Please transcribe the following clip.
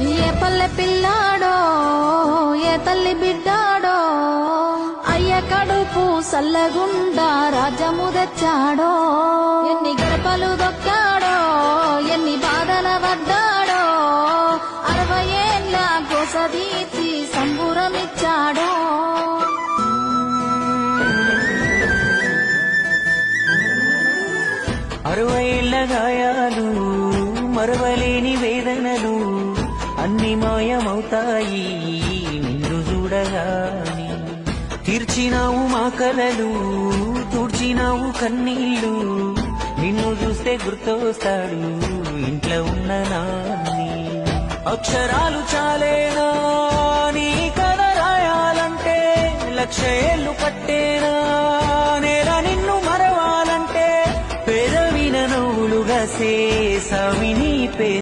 ఏ పల్లె పిల్లాడో ఏ తల్లి బిడ్డాడో అయ్య కడుపు సల్లగుండా రాజ్యము తెచ్చాడో ఎన్ని గడపలు దొక్కాడో ఎన్ని బాధల పడ్డాడో 60 ఏళ్ళ గోసదీర్చి సంబురమిచ్చాడో 60 ఏళ్ల గాయాలు మరవలేని వేదనలు అన్ని మాయమవుతాయి నిన్ను చూడగాని తీర్చినావు మా కలలు తుడిచినావు కన్నీళ్ళు నిన్ను చూస్తే గుర్తొస్తాడు ఇంట్లో ఉన్న నాన్ని అక్షరాలు చాలే